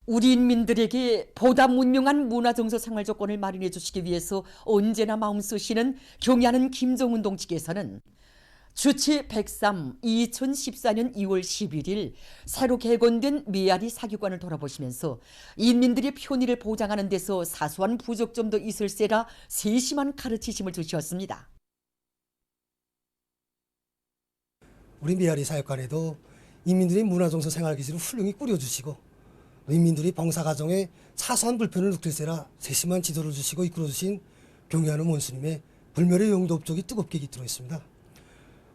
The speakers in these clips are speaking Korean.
우리 인민들에게 보다 문명한 문화정서 생활 조건을 마련해 주시기 위해서 언제나 마음 쓰시는 경의하는 김정은 동지께서는 주치 103 2014년 2월 11일 새로 개건된 메아리 사교관을 돌아보시면서 인민들의 편의를 보장하는 데서 사소한 부족점도 있을세라 세심한 가르치심을 주셨습니다. 우리 메아리 사역관에도 인민들의 문화정서 생활기지를 훌륭히 꾸려주시고 인민들이 봉사과정에 사소한 불편을 느낄세라 세심한 지도를 주시고 이끌어주신 경의하는 원수님의 불멸의 영도 업적이 뜨겁게 깃들어 있습니다.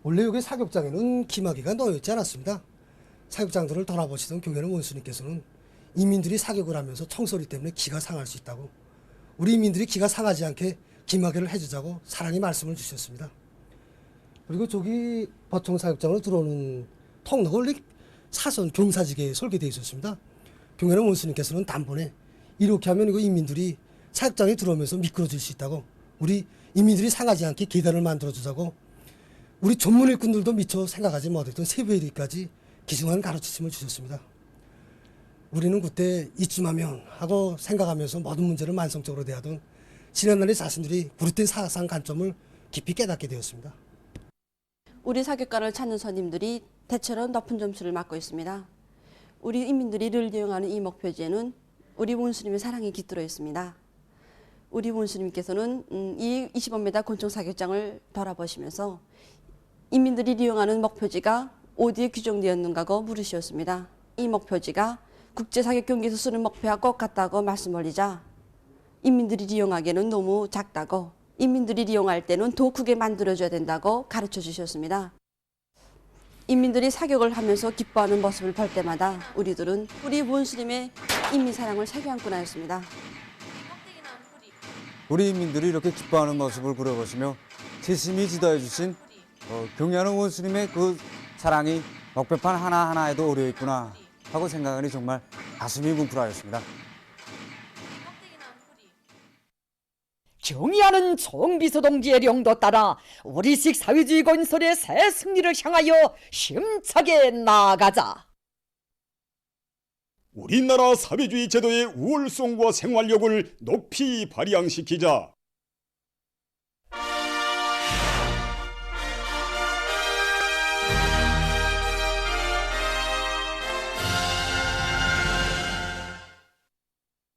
원래 여기 사격장에는 기마개가 놓여있지 않았습니다. 사격장들을 돌아보시던 경의하는 원수님께서는 인민들이 사격을 하면서 청소리 때문에 기가 상할 수 있다고, 우리 인민들이 기가 상하지 않게 기마개를 해주자고 사랑의 말씀을 주셨습니다. 그리고 저기 보통 사격장으로 들어오는 통로가 원래 사선 경사지게 설계되어 있었습니다. 경의하는 원수님께서는 단번에 이렇게 하면 이거 인민들이 사격장에 들어오면서 미끄러질 수 있다고, 우리 인민들이 상하지 않게 계단을 만들어주자고, 우리 전문 일꾼들도 미처 생각하지 못했던 세부에리까지 기중한 가르치심을 주셨습니다. 우리는 그때 이쯤 하면 하고 생각하면서 모든 문제를 만성적으로 대하던 지난날의 자신들이 구릿된 사상 관점을 깊이 깨닫게 되었습니다. 우리 사격관을 찾는 손님들이 대체로 높은 점수를 받고 있습니다. 우리 인민들이 늘 이용하는 이 목표지에는 우리 원수님의 사랑이 깃들어 있습니다. 우리 원수님께서는 이 25m 권총 사격장을 돌아보시면서 인민들이 이용하는 목표지가 어디에 규정되었는가고 물으셨습니다. 이 목표지가 국제사격경기에서 쓰는 목표와 똑같다고 말씀 올리자 인민들이 이용하기에는 너무 작다고, 인민들이 이용할 때는 더 크게 만들어줘야 된다고 가르쳐 주셨습니다. 인민들이 사격을 하면서 기뻐하는 모습을 볼 때마다 우리들은 우리 원수님의 인민사랑을 새겨 안고 나였습니다. 우리 인민들이 이렇게 기뻐하는 모습을 그려보시며 세심히 지도해 주신 경의하는 원수님의 그 사랑이 목표판 하나하나에도 어려 있구나 하고 생각하니 정말 가슴이 뭉클하였습니다. 경의하는 총비서 동지의 령도 따라 우리식 사회주의 건설의 새 승리를 향하여 힘차게 나아가자. 우리나라 사회주의 제도의 우월성과 생활력을 높이 발扬시키자.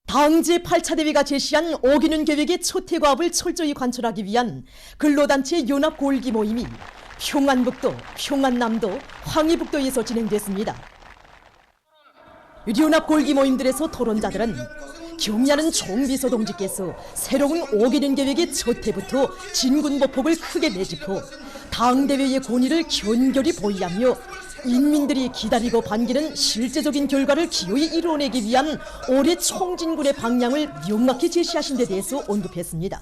당 제8차 대회가 제시한 어기는 계획의 초태과업을 철저히 관철하기 위한 근로단체 연합 골기 모임이 평안북도, 평안남도, 황해북도에서 진행됐습니다. 연합 골기 모임들에서 토론자들은 경의하는 총비서 동지께서 새로운 어기는 계획의 초태부터 진군보폭을 크게 내짚어 당대회의 권위를 견결히 보이하며 인민들이 기다리고 반기는 실제적인 결과를 기어이 이뤄내기 위한 올해 총진군의 방향을 명확히 제시하신 데 대해서 언급했습니다.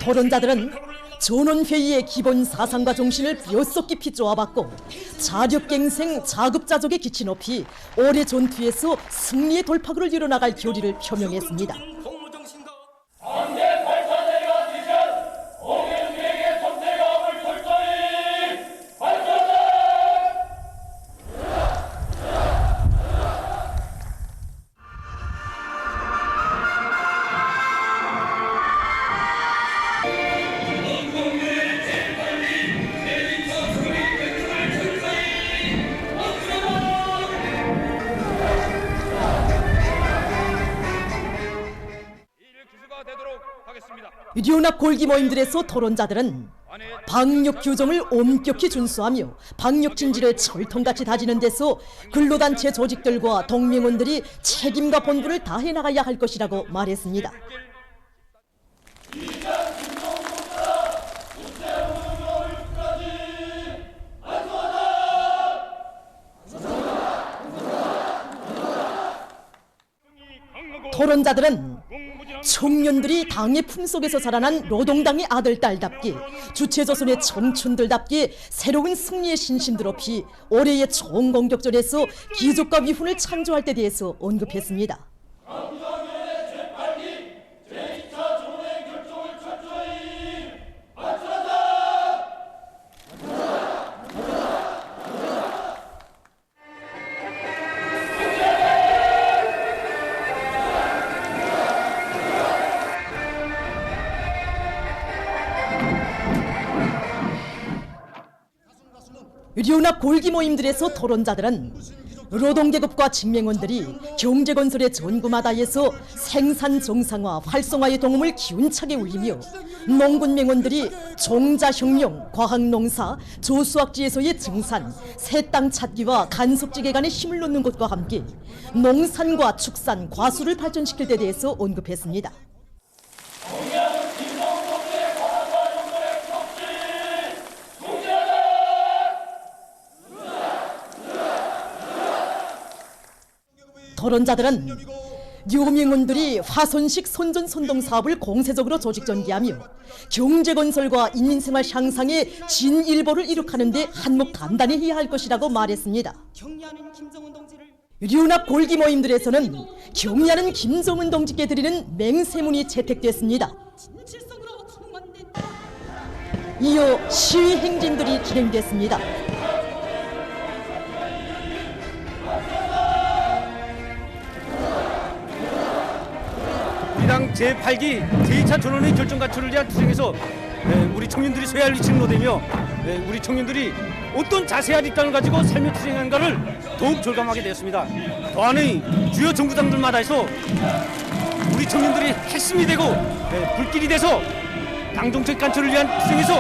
토론자들은 전원회의의 기본 사상과 정신을 뼛속 깊이 쪼아봤고 자력갱생, 자급자족의 기치 높이 올해 전투에서 승리의 돌파구를 이뤄나갈 결의를 표명했습니다. 연합 골기 모임들에서 토론자들은 방역 규정을 엄격히 준수하며 방역 진지를 철통같이 다지는 데서 근로단체 조직들과 동맹원들이 책임과 본분을 다해 나가야 할 것이라고 말했습니다. 토론자들은 청년들이 당의 품속에서 자라난 노동당의 아들, 딸답게 주체조선의 청춘들답게 새로운 승리의 신심 드높이 올해의 총공격전에서 기적과 위훈을 창조할 때 대해서 언급했습니다. 류납 골기 모임들에서 토론자들은 노동계급과 직맹원들이 경제건설의 전구마다에서 생산 정상화, 활성화의 동음을 기운차게 울리며 농군맹원들이 종자혁명, 과학농사, 조수학지에서의 증산, 새 땅 찾기와 간섭지 개간에 힘을 놓는 것과 함께 농산과 축산, 과수를 발전시킬 데 대해서 언급했습니다. 토론자들은 류명원들이 화손식 선전선동 사업을 공세적으로 조직 전개하며 경제건설과 인민생활 향상의 진일보를 이룩하는 데 한몫 단단히 해야 할 것이라고 말했습니다. 류납 골기 모임들에서는 경의하는 김정은 동지께 드리는 맹세문이 채택됐습니다. 이어 시위 행진들이 진행됐습니다. 우리당 제8기 제2차 전원의 결정 가출을 위한 투쟁에서 우리 청년들이 서야 할 위치를 노대며 우리 청년들이 어떤 자세한 입장을 가지고 삶의 투쟁한가를 더욱 절감하게 되었습니다. 더안의 주요 정부당들마다에서 우리 청년들이 핵심이 되고 불길이 돼서 당정책 간철을 위한 투쟁에서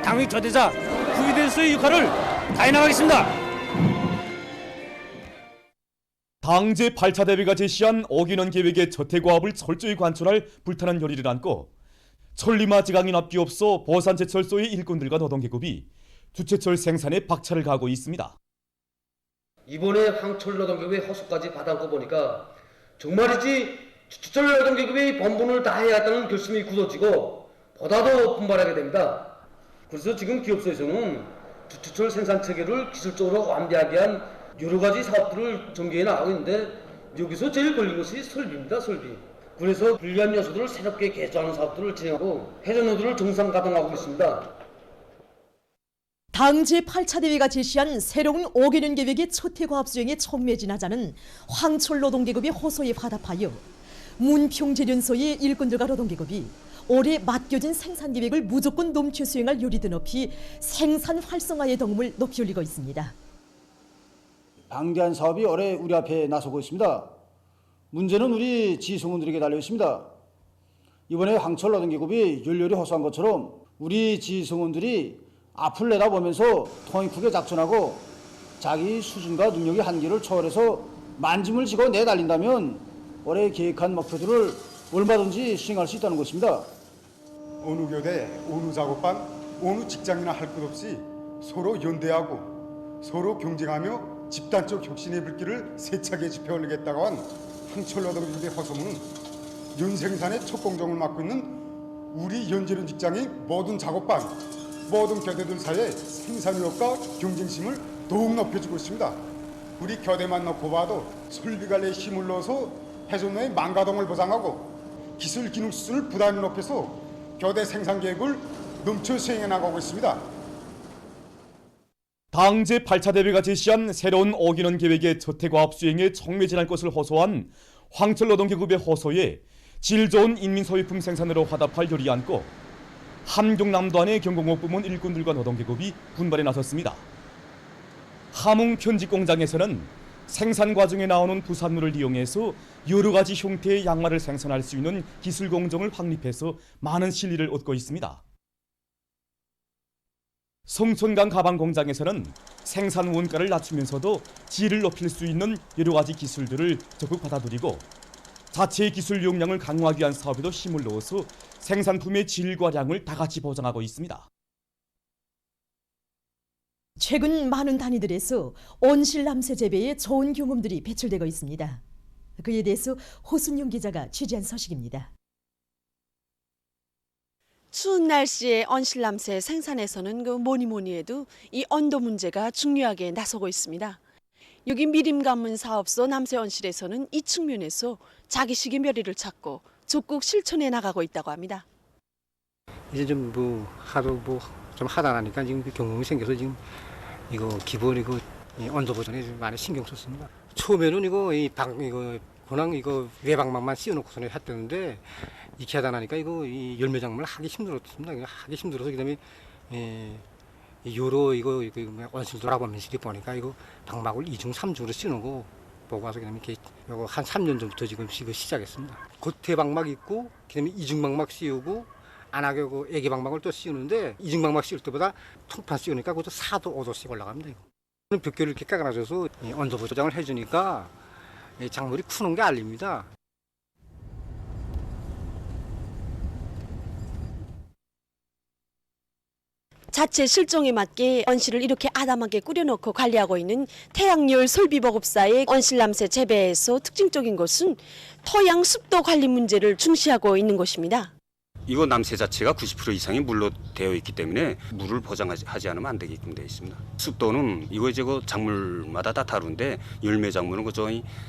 당의 저대자 후위대로서의 역할을 다해나가겠습니다. 당 제8차 대회가 제시한 어기는 계획의 저태과업을 철저히 관철할 불타는 열의를 안고 천리마 지강인 앞뒤 없어 버산제철소의 일꾼들과 노동계급이 주최철 생산에 박차를 가하고 있습니다. 이번에 황철노동계급의 허수까지 받아안고 보니까 정말이지 주철 노동계급의 본분을 다해야겠다는 결심이 굳어지고 보다도 분발하게 됩니다. 그래서 지금 기업소에서는 주철 생산체계를 기술적으로 완비하게 한 여러 가지 사업들을 전개해 나가고 있는데 여기서 제일 걸린 것이 설비입니다. 설비. 그래서 불리한 요소들을 새롭게 개조하는 사업들을 진행하고 회전노드를 정상 가동하고 있습니다. 당 제8차 대회가 제시한 새로운 5개년 계획의 첫해과업 수행에 촉매진하자는 황철노동계급의 호소에 화답하여 문평재련소의 일꾼들과 노동계급이 올해 맡겨진 생산계획을 무조건 넘쳐 수행할 요리도 높이 생산 활성화의 동음을 높이 올리고 있습니다. 방대한 사업이 올해 우리 앞에 나서고 있습니다. 문제는 우리 지성원들에게 달려 있습니다. 이번에 황철노동계급이 열렬히 호소한 것처럼 우리 지성원들이 앞을 내다보면서 통일크게 작전하고 자기 수준과 능력의 한계를 초월해서 만짐을 지고 내달린다면 올해 계획한 목표들을 얼마든지 수행할 수 있다는 것입니다. 어느 교대, 어느 작업반, 어느 직장이나 할 것 없이 서로 연대하고 서로 경쟁하며 집단적 혁신의 불길을 세차게 지펴올리겠다고 한 황철노동계급의 호소문은 연생산의 첫 공정을 맡고 있는 우리 연재련 직장의 모든 작업반, 모든 교대들 사이에 생산력과 경쟁심을 더욱 높여주고 있습니다. 우리 교대만 놓고 봐도 설비관리에 힘을 넣어서 회전로의 망가동을 보장하고 기술 기능 수준을 부단히 높여서 교대 생산 계획을 넘쳐 수행해 나가고 있습니다. 당 제8차 대회가 제시한 새로운 어기는 계획의 저태과업 수행에 촉매진할 것을 호소한 황철노동계급의 호소에 질 좋은 인민소유품 생산으로 화답할 열의 안고 함경남도안의 경공업부문 일꾼들과 노동계급이 분발에 나섰습니다. 함흥 편집공장에서는 생산 과정에 나오는 부산물을 이용해서 여러 가지 형태의 양말을 생산할 수 있는 기술 공정을 확립해서 많은 실리를 얻고 있습니다. 성촌강 가방 공장에서는 생산 원가를 낮추면서도 질을 높일 수 있는 여러 가지 기술들을 적극 받아들이고 자체의 기술 역량을 강화하기 위한 사업에도 힘을 넣어서 생산품의 질과 양을 다 같이 보장하고 있습니다. 최근 많은 단위들에서 온실남새 재배에 좋은 경험들이 배출되고 있습니다. 그에 대해서 호순용 기자가 취재한 소식입니다. 추운 날씨에 온실남새 생산에서는 뭐니 해도 이 온도 문제가 중요하게 나서고 있습니다. 여기 미림가문 사업소 남새온실에서는 이 측면에서 자기식의 묘리를 찾고 적극 실천해 나가고 있다고 합니다. 이제 좀 하도 좀 하다 나니까 지금 경험이 생겨서 지금 이거 기본 이거 온도 보존에 좀 많이 신경 썼습니다. 처음에는 이거 그냥 이거 외방망만 씌워놓고서는 했었는데 이렇게 하다 나니까 이거 이 열매작물을 하기 힘들었습니다. 하기 힘들어서 그다음에 요로 이거 원실 돌아보면서 보니까 이거 방막을 2중 3중으로 쓰는 거 보고 와서 그다음에 이렇게 요거 한 3년 전부터 지금 이거 시작했습니다. 겉에 방막 있고 그다음에 2중 방막 씌우고 안하게 그 애기 방막을 또 씌우는데 2중 방막 씌울 때보다 통판 씌우니까 그것도 4도 5도씩 올라갑니다. 이거. 벽교를 이렇게 깔아줘서 언더 보장을 해주니까 작물이 크는 게 알립니다. 자체 실종에 맞게 언실을 이렇게 아담하게 꾸려놓고 관리하고 있는 태양열 솔비보급사의 언실남새 재배에서 특징적인 것은 토양 습도 관리 문제를 중시하고 있는 것입니다. 이거 남새 자체가 90% 이상이 물로 되어 있기 때문에 물을 보장하지 않으면 안 되게끔 되어 있습니다. 습도는 이거 이제 그 작물마다 다 다른데 열매 작물은 그저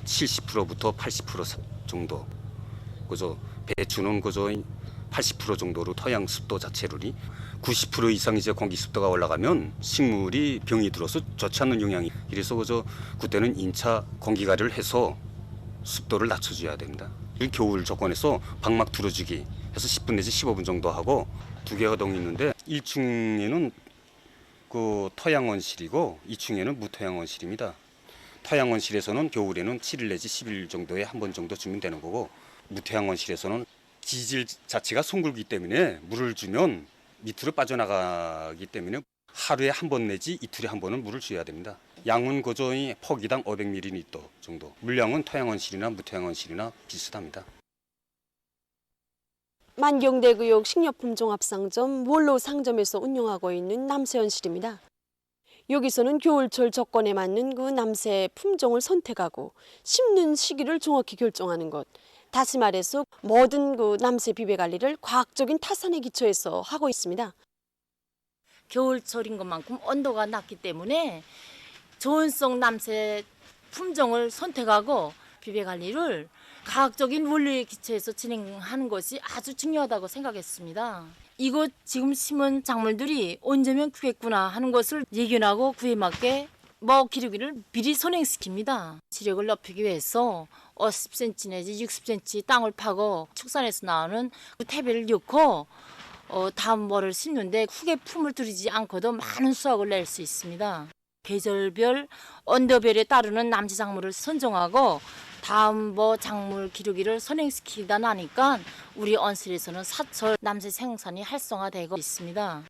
70%부터 80% 정도, 그저 배추는 그저 80% 정도로 토양 습도 자체를 90% 이상 이제 공기 습도가 올라가면 식물이 병이 들어서 좋지 않는 영향이. 그래서 그저 그때는 인차 공기가를 해서 습도를 낮춰줘야 됩니다. 겨울 조건에서 방막 들어주기 해서 10분 내지 15분 정도 하고 2개가 동이 있는데 1층에는 그 토양원실이고 2층에는 무토양원실입니다. 토양원실에서는 겨울에는 7일 내지 10일 정도에 한 번 정도 주면 되는 거고 무토양원실에서는 기질 자체가 송글기 때문에 물을 주면 밑으로 빠져나가기 때문에 하루에 한 번 내지 이틀에 한 번은 물을 줘야 됩니다. 양은 거저히 포기당 500ml 정도. 물량은 토양원실이나 무토양원실이나 비슷합니다. 만경대구역 식료품종합상점 원로 상점에서 운영하고 있는 남새언실입니다. 여기서는 겨울철 조건에 맞는 그 남새 품종을 선택하고 심는 시기를 정확히 결정하는 것. 다시 말해서 모든 그 남새 비배 관리를 과학적인 타산에 기초해서 하고 있습니다. 겨울철인 것만큼 온도가 낮기 때문에 저온성 남새 품종을 선택하고 비배 관리를 과학적인 원리에 기초해서 진행하는 것이 아주 중요하다고 생각했습니다. 이곳 지금 심은 작물들이 언제면 크겠구나 하는 것을 예견하고 그에 맞게 기르기를 미리 선행시킵니다. 지력을 높이기 위해서 50cm 내지 60cm 땅을 파고 축산에서 나오는 그 퇴비를 넣고 다음 모를 심는데 크게 품을 들이지 않고도 많은 수확을 낼 수 있습니다. 계절별, 온도별에 따르는 남새 작물을 선정하고 다음 작물 기르기를 선행시키다 나니까 우리 언실에서는 사철 남새 생산이 활성화되고 있습니다.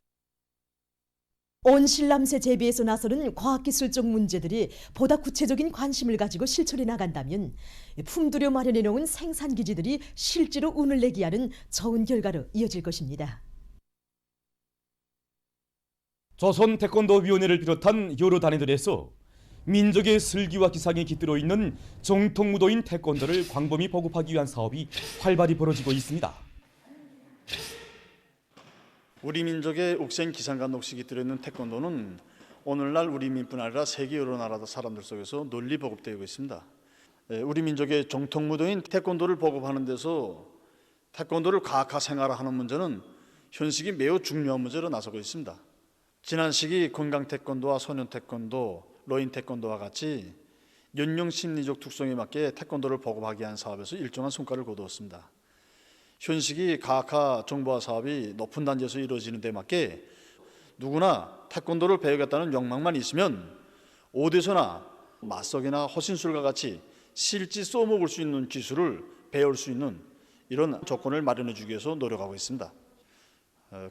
온실남새 재배에서 나서는 과학기술적 문제들이 보다 구체적인 관심을 가지고 실천해 나간다면 품두려 마련해 놓은 생산기지들이 실제로 운을 내게 하는 좋은 결과로 이어질 것입니다. 조선 태권도위원회를 비롯한 여러 단위들에서 민족의 슬기와 기상에 깃들어 있는 정통무도인 태권도를 광범위 보급하기 위한 사업이 활발히 벌어지고 있습니다. 우리 민족의 옥생 기상과 녹색이 들어있는 태권도는 오늘날 우리 민뿐 아니라 세계 여러 나라 사람들 속에서 널리 보급되고 있습니다. 우리 민족의 정통무도인 태권도를 보급하는 데서 태권도를 과학화 생활화하는 문제는 현 시기 매우 중요한 문제로 나서고 있습니다. 지난 시기 건강 태권도와 소년 태권도, 로인 태권도와 같이 연령 심리적 특성에 맞게 태권도를 보급하기 위한 사업에서 일정한 성과를 거두었습니다. 현 시기 과학화 정보화 사업이 높은 단지에서 이루어지는 데 맞게 누구나 태권도를 배우겠다는 욕망만 있으면 어디서나 맞석이나 호신술과 같이 실제 써먹을 수 있는 기술을 배울 수 있는 이런 조건을 마련해 주기 위해서 노력하고 있습니다.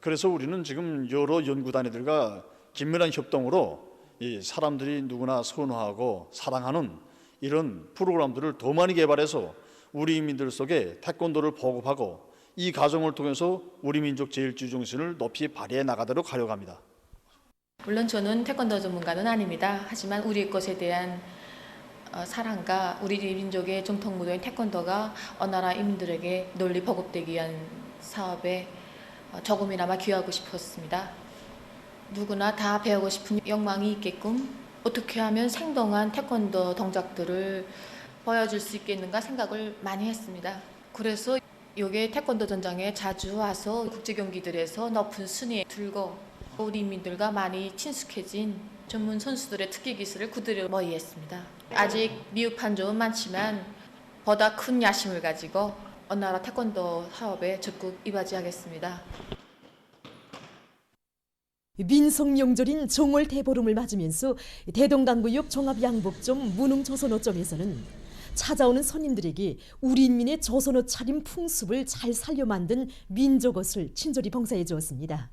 그래서 우리는 지금 여러 연구단위들과 긴밀한 협동으로 이 사람들이 누구나 선호하고 사랑하는 이런 프로그램들을 더 많이 개발해서 우리 인민들 속에 태권도를 보급하고 이 과정을 통해서 우리 민족 제일주의 정신을 높이 발휘해 나가도록 하려고 합니다. 물론 저는 태권도 전문가는 아닙니다. 하지만 우리 것에 대한 사랑과 우리 민족의 정통무도인 태권도가 어느 나라 인민들에게 널리 보급되기 위한 사업에 조금이나마 기여하고 싶었습니다. 누구나 다 배우고 싶은 욕망이 있게끔 어떻게 하면 생동한 태권도 동작들을 보여줄 수 있겠는가 생각을 많이 했습니다. 그래서 여기 태권도 전장에 자주 와서 국제경기들에서 높은 순위에 들고 우리 인민들과 많이 친숙해진 전문 선수들의 특기 기술을 그대로 모의했습니다. 아직 미흡한 점은 많지만 보다 큰 야심을 가지고 어느 나라 태권도 사업에 적극 이바지하겠습니다. 민속명절인 정월 대보름을 맞으면서 대동강구역 종합양복점 문흥조선어점에서는 찾아오는 손님들에게 우리 인민의 조선옷 차림 풍습을 잘 살려 만든 민족옷을 친절히 봉사해 주었습니다.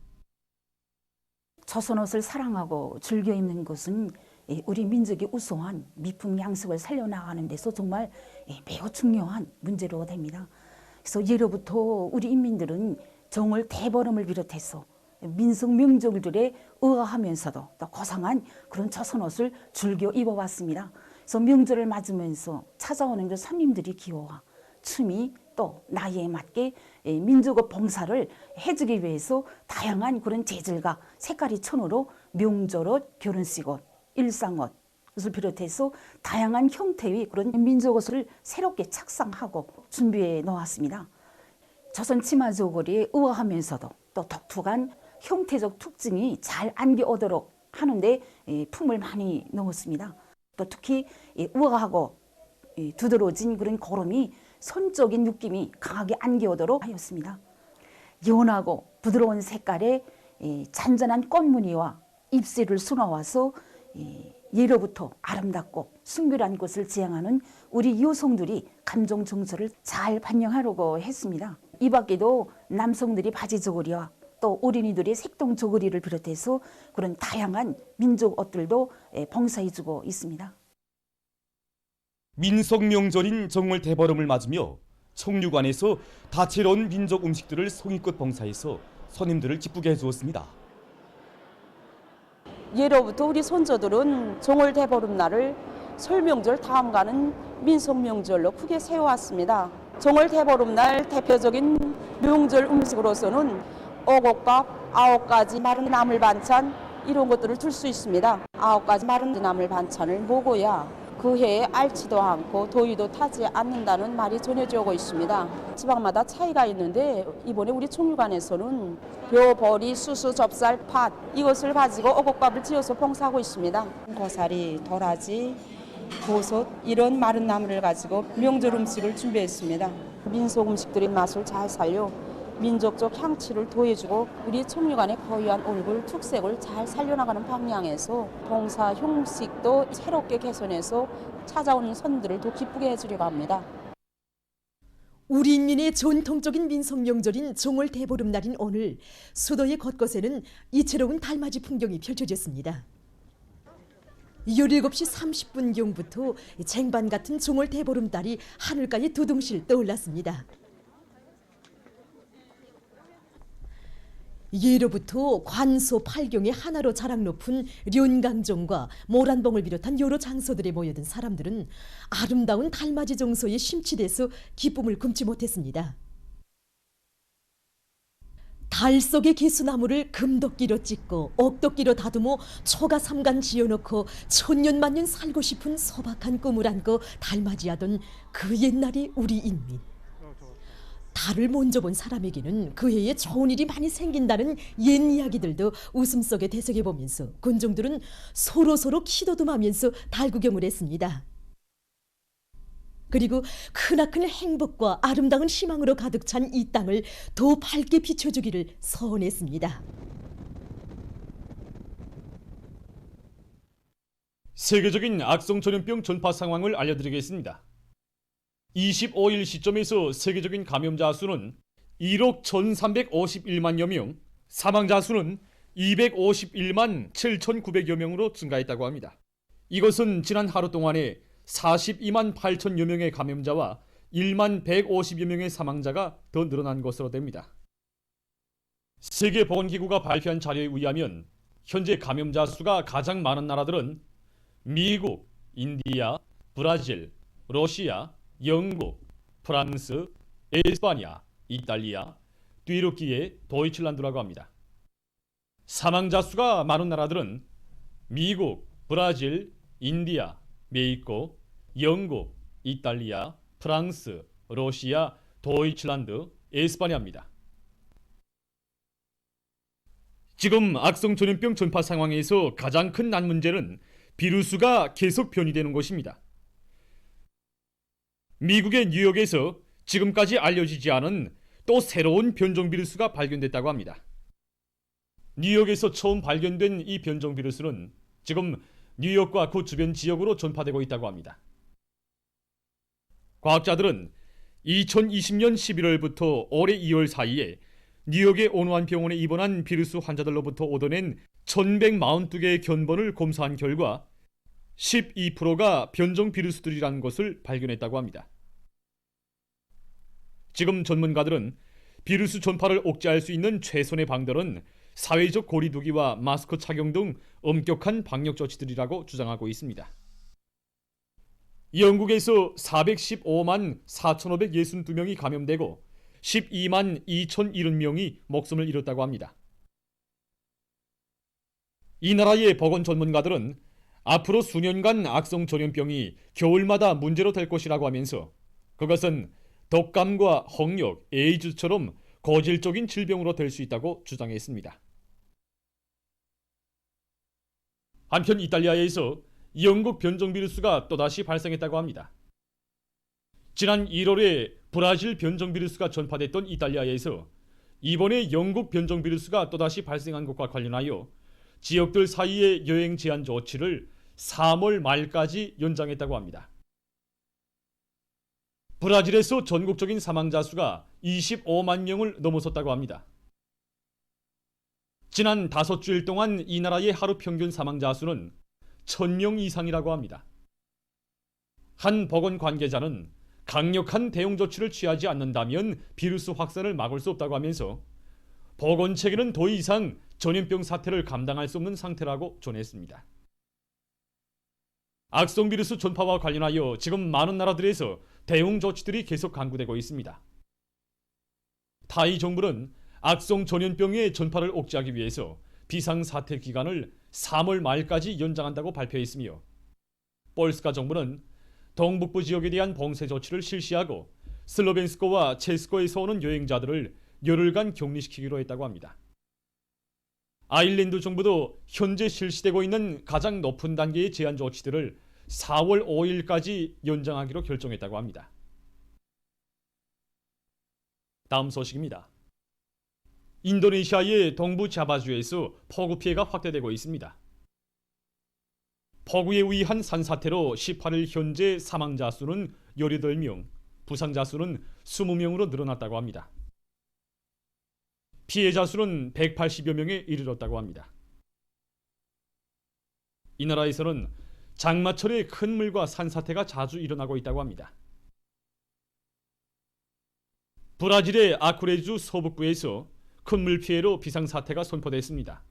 조선옷을 사랑하고 즐겨 입는 것은 우리 민족의 우수한 미풍 양식을 살려나가는 데서 정말 매우 중요한 문제로 됩니다. 그래서 예로부터 우리 인민들은 정월 대보름을 비롯해서 민속 명절들에 의아하면서도 또 고상한 그런 조선옷을 즐겨 입어왔습니다. 그래서 명절을 맞으면서 찾아오는 그 손님들이 기호와 춤이 또 나이에 맞게 민족의 봉사를 해주기 위해서 다양한 그런 재질과 색깔이 천으로 명절옷, 결혼식옷, 일상옷 것을 비롯해서 다양한 형태의 그런 민족옷을 새롭게 착상하고 준비해 놓았습니다. 조선 치마 저고리에 의아하면서도 또 독특한 형태적 특징이 잘 안겨오도록 하는데 품을 많이 넣었습니다. 또 특히 우아하고 두드러진 그런 고름이 선적인 느낌이 강하게 안겨오도록 하였습니다. 연하고 부드러운 색깔의 잔잔한 꽃무늬와 잎새를 수놓아서 예로부터 아름답고 순결한 것을 지향하는 우리 여성들이 감정 정서를 잘 반영하려고 했습니다. 이 밖에도 남성들이 바지 저고리와 또 어린이들의 색동 저고리를 비롯해서 그런 다양한 민족 옷들도 봉사해주고 있습니다. 민속 명절인 정월 대보름을 맞으며 청류관에서 다채로운 민족 음식들을 성의껏 봉사해서 손님들을 기쁘게 해주었습니다. 예로부터 우리 손자들은 정월 대보름날을 설명절 다음가는 민속명절로 크게 세워왔습니다. 정월 대보름날 대표적인 명절 음식으로서는 어곡밥, 9가지 마른 나물 반찬 이런 것들을 둘 수 있습니다. 9가지 마른 나물 반찬을 먹어야 그 해에 앓지도 않고 더위도 타지 않는다는 말이 전해져 오고 있습니다. 지방마다 차이가 있는데 이번에 우리 청류관에서는 벼, 보리, 수수, 접살, 팥 이것을 가지고 어곡밥을 지어서 봉사하고 있습니다. 고사리, 도라지, 버섯 이런 마른 나물을 가지고 명절 음식을 준비했습니다. 민속 음식들의 맛을 잘 살려 민족적 향취를 더해주고 우리 청류관의 고유한 얼굴 특색을 잘 살려나가는 방향에서 봉사 형식도 새롭게 개선해서 찾아오는 손님들을 더 기쁘게 해주려고 합니다. 우리 인민의 전통적인 민속명절인 정월 대보름날인 오늘 수도의 곳곳에는 이채로운 달맞이 풍경이 펼쳐졌습니다. 17시 30분경부터 쟁반 같은 정월 대보름달이 하늘가에 두둥실 떠올랐습니다. 예로부터 관소 8경의 하나로 자랑 높은 련강정과 모란봉을 비롯한 여러 장소들에 모여든 사람들은 아름다운 달맞이 정서에 심취돼서 기쁨을 금치 못했습니다. 달 속의 개수나무를 금도끼로 찍고 억도끼로 다듬어 초가 삼간 지어놓고 천년만년 살고 싶은 소박한 꿈을 안고 달맞이하던 그 옛날의 우리 인민. 달을 먼저 본 사람에게는 그 해에 좋은 일이 많이 생긴다는 옛 이야기들도 웃음 속에 되새겨보면서 군중들은 서로서로 키도듬하면서 달 구경을 했습니다. 그리고 크나큰 행복과 아름다운 희망으로 가득 찬 이 땅을 더 밝게 비춰주기를 소원했습니다. 세계적인 악성전염병 전파 상황을 알려드리겠습니다. 25일 시점에서 세계적인 감염자 수는 1억 1,351만여 명, 사망자 수는 251만 7,900여 명으로 증가했다고 합니다. 이것은 지난 하루 동안에 42만 8천여 명의 감염자와 1만 150여 명의 사망자가 더 늘어난 것으로 됩니다. 세계보건기구가 발표한 자료에 의하면 현재 감염자 수가 가장 많은 나라들은 미국, 인디아, 브라질, 러시아, 영국, 프랑스, 에스파냐, 이탈리아, 뒤늦기에 도이칠란드라고 합니다. 사망자 수가 많은 나라들은 미국, 브라질, 인디아, 메xi코, 영국, 이탈리아, 프랑스, 러시아, 도이칠란드, 에스파냐입니다. 지금 악성전염병 전파 상황에서 가장 큰 난 문제는 비루스가 계속 변이되는 것입니다. 미국의 뉴욕에서 지금까지 알려지지 않은 또 새로운 변종 비루스가 발견됐다고 합니다. 뉴욕에서 처음 발견된 이 변종 비루스는 지금 뉴욕과 그 주변 지역으로 전파되고 있다고 합니다. 과학자들은 2020년 11월부터 올해 2월 사이에 뉴욕의 온화한 병원에 입원한 비루스 환자들로부터 얻어낸 1142개의 견본을 검사한 결과 12%가 변종 비루스들이라는 것을 발견했다고 합니다. 지금 전문가들은 비루스 전파를 억제할 수 있는 최선의 방법은 사회적 거리두기와 마스크 착용 등 엄격한 방역 조치들이라고 주장하고 있습니다. 영국에서 415만 4,562명이 감염되고 12만 2,070명이 목숨을 잃었다고 합니다. 이 나라의 보건 전문가들은 앞으로 수년간 악성 전염병이 겨울마다 문제로 될 것이라고 하면서 그것은 독감과 홍역, 에이즈처럼 고질적인 질병으로 될 수 있다고 주장했습니다. 한편 이탈리아에서 영국 변종 비루스가 또다시 발생했다고 합니다. 지난 1월에 브라질 변종 비루스가 전파됐던 이탈리아에서 이번에 영국 변종 비루스가 또다시 발생한 것과 관련하여 지역들 사이의 여행 제한 조치를 3월 말까지 연장했다고 합니다. 브라질에서 전국적인 사망자 수가 25만 명을 넘어섰다고 합니다. 지난 5주일 동안 이 나라의 하루 평균 사망자 수는 1,000명 이상이라고 합니다. 한 보건 관계자는 강력한 대응 조치를 취하지 않는다면 비루스 확산을 막을 수 없다고 하면서 보건 체계는 더 이상 전염병 사태를 감당할 수 없는 상태라고 전했습니다. 악성 비루스 전파와 관련하여 지금 많은 나라들에서 대응 조치들이 계속 강구되고 있습니다. 타이 정부는 악성 전염병의 전파를 억제하기 위해서 비상사태 기간을 3월 말까지 연장한다고 발표했으며 폴스카 정부는 동북부 지역에 대한 봉쇄 조치를 실시하고 슬로벤스코와 체스코에서 오는 여행자들을 열흘간 격리시키기로 했다고 합니다. 아일랜드 정부도 현재 실시되고 있는 가장 높은 단계의 제한 조치들을 4월 5일까지 연장하기로 결정했다고 합니다. 다음 소식입니다. 인도네시아의 동부 자바주에서 폭우 피해가 확대되고 있습니다. 폭우에 의한 산사태로 18일 현재 사망자 수는 18명, 부상자 수는 20명으로 늘어났다고 합니다. 피해자 수는 180여 명에 이르렀다고 합니다. 이 나라에서는 장마철에 큰 물과 산사태가 자주 일어나고 있다고 합니다. 브라질의 아쿠레주 서북부에서 큰 물 피해로 비상사태가 선포됐습니다.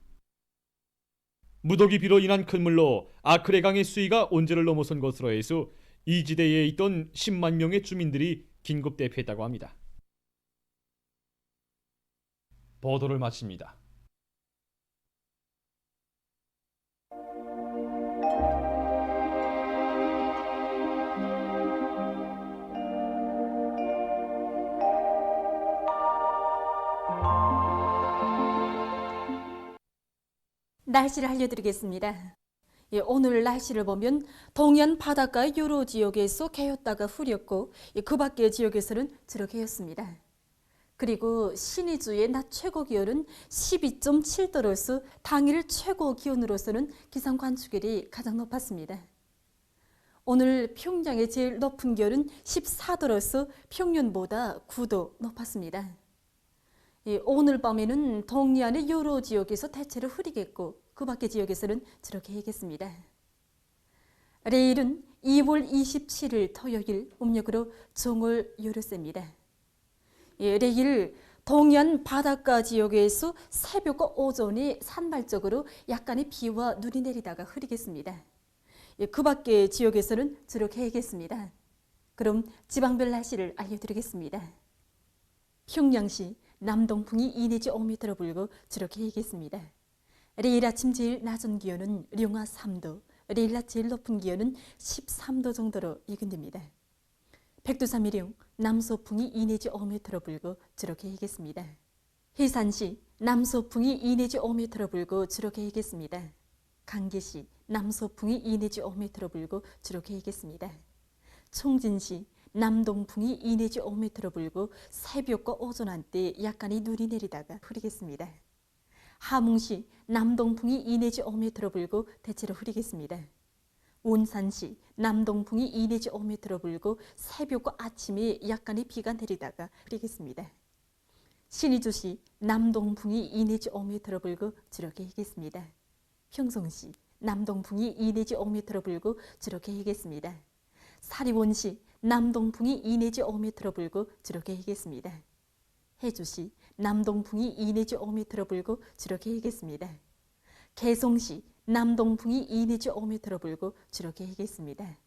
무더기 비로 인한 큰 물로 아크레강의 수위가 언제를 넘어선 것으로 해서 이 지대에 있던 10만 명의 주민들이 긴급 대피했다고 합니다. 보도를 마칩니다. 날씨를 알려드리겠습니다. 오늘 날씨를 보면 동해안 바닷가의 여러 지역에서 개었다가 흐렸고 그 밖의 지역에서는 저렇게였습니다. 그리고 신의주의 낮 최고 기온은 12.7도로서 당일 최고 기온으로서는 기상 관측일이 가장 높았습니다. 오늘 평양의 제일 높은 기온은 14도로서 평년보다 9도 높았습니다. 오늘 밤에는 동해안의 여러 지역에서 대체로 흐리겠고 그 밖의 지역에서는 저렇게 하겠습니다. 내일은 2월 27일 토요일 음력으로 정월 요르세입니다. 내일 동해안 바닷가 지역에서 새벽과 오전에 산발적으로 약간의 비와 눈이 내리다가 흐리겠습니다. 그 밖의 지역에서는 저렇게 하겠습니다. 그럼 지방별 날씨를 알려드리겠습니다. 평양시 남동풍이 2 내지 5m로 불고 저렇게 하겠습니다. 내일 아침 제일 낮은 기온은 령화 3도, 내일 낮 제일 높은 기온은 13도 정도로 예견됩니다. 백두산미령 남소풍이 2 내지 5m로 불고 저렇게 하겠습니다. 해산시 남소풍이 2 내지 5m로 불고 저렇게 하겠습니다. 강계시 남소풍이 2 내지 5m로 불고 저렇게 하겠습니다. 총진시 남동풍이 2 내지 5m로 불고 새벽과 오전 한때 약간의 눈이 내리다가 흐리겠습니다. 함흥시 남동풍이 2 내지 5m 불고 대체로 흐리겠습니다. 온산시 남동풍이 2 내지 5m 불고 새벽과 아침에 약간의 비가 내리다가 흐리겠습니다. 신의주시 남동풍이 2 내지 5m 불고 주로 개겠습니다. 평성시 남동풍이 2 내지 5m 불고 주로 개겠습니다. 사리원시 남동풍이 2 내지 5m 불고 주로 개겠습니다. 해주시 남동풍이 2 내지 5m 불고 주로 개겠습니다. 개성시 남동풍이 2 내지 5m 불고 주로 개겠습니다.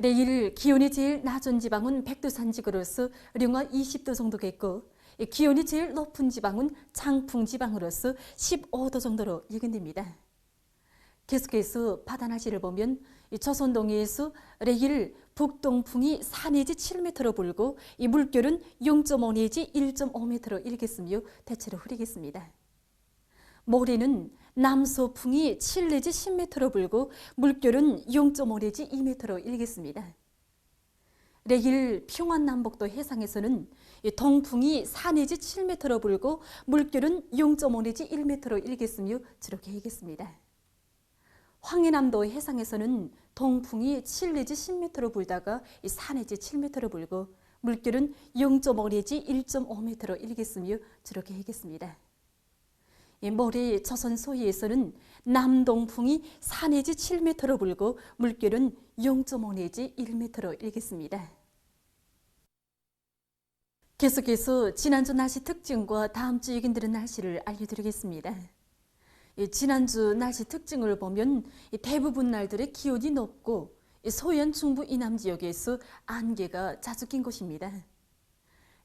내일 기온이 제일 낮은 지방은 백두산지구로서 영하 20도 정도겠고 기온이 제일 높은 지방은 장풍지방으로서 15도 정도로 예견됩니다. 계속해서 바다 날씨를 보면 조선동해에서 내일 북동풍이 4 내지 7m로 불고 이 물결은 0.5 내지 1.5m로 일겠으며 대체로 흐리겠습니다. 모레는 남서풍이 7 내지 10m로 불고 물결은 0.5 내지 2m로 일겠습니다. 내일 평안남북도 해상에서는 동풍이 4 내지 7m로 불고 물결은 0.5 내지 1m로 일겠으며 주로 개겠습니다. 황해남도 해상에서는 동풍이 7 내지 10m로 불다가 4 내지 7m로 불고 물결은 0.5 내지 1.5m로 일겠으며 주로 개겠습니다. 모레 조선 소위에서는 남동풍이 4 내지 7m로 불고 물결은 0.5 내지 1m로 일겠습니다. 계속해서 지난주 날씨 특징과 다음 주 예견되는 날씨를 알려드리겠습니다. 지난주 날씨 특징을 보면 대부분 날들의 기온이 높고 소연 중부 이남 지역에서 안개가 자주 낀 곳입니다.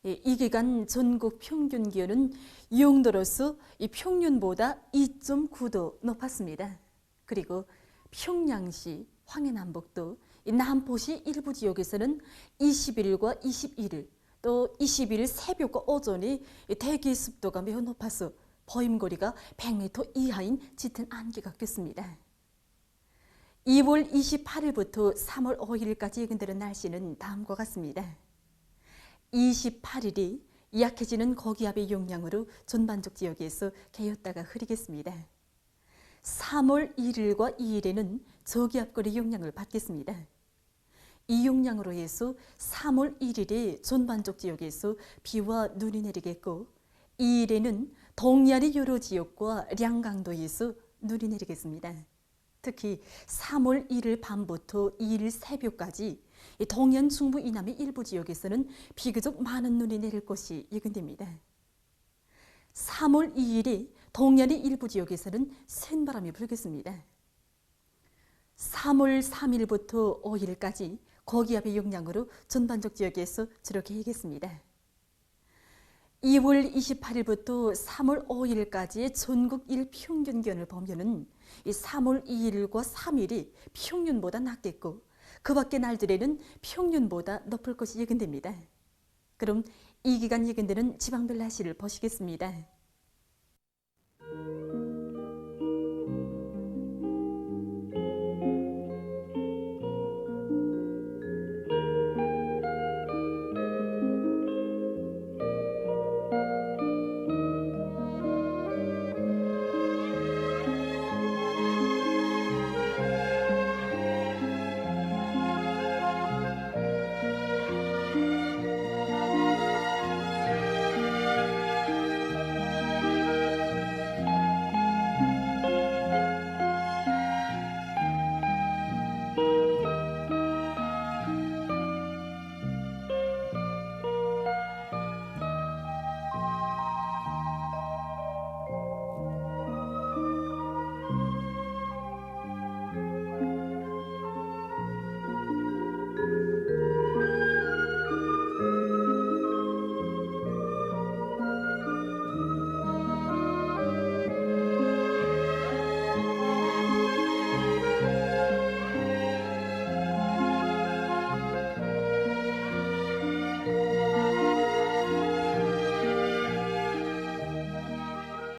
이 기간 전국 평균 기온은 영도로서 평년보다 2.9도 높았습니다. 그리고 평양시, 황해남북도, 남포시 일부 지역에서는 20일과 21일, 또 22일 새벽과 오전에 대기 습도가 매우 높아서 보임거리가 100m 이하인 짙은 안개가 꼈습니다. 2월 28일부터 3월 5일까지 예견되는 날씨는 다음과 같습니다. 28일이 약해지는 고기압의 영향으로 전반적 지역에서 개였다가 흐리겠습니다. 3월 1일과 2일에는 저기압거리 영향을 받겠습니다. 이 영향으로 해서 3월 1일에 전반적 지역에서 비와 눈이 내리겠고 2일에는 동해안의 여러 지역과 량강도에서 눈이 내리겠습니다. 특히 3월 1일 밤부터 2일 새벽까지 동해안 중부 이남의 일부 지역에서는 비교적 많은 눈이 내릴 것이 예견됩니다. 3월 2일에 동해안의 일부 지역에서는 센 바람이 불겠습니다. 3월 3일부터 5일까지 고기압의 영향으로 전반적 지역에서 주로 개겠습니다. 2월 28일부터 3월 5일까지의 전국 일평균 기온을 보면은 3월 2일과 3일이 평년보다 낮겠고 그 밖의 날들에는 평년보다 높을 것이 예견됩니다. 그럼 이 기간 예견되는 지방별 날씨를 보시겠습니다.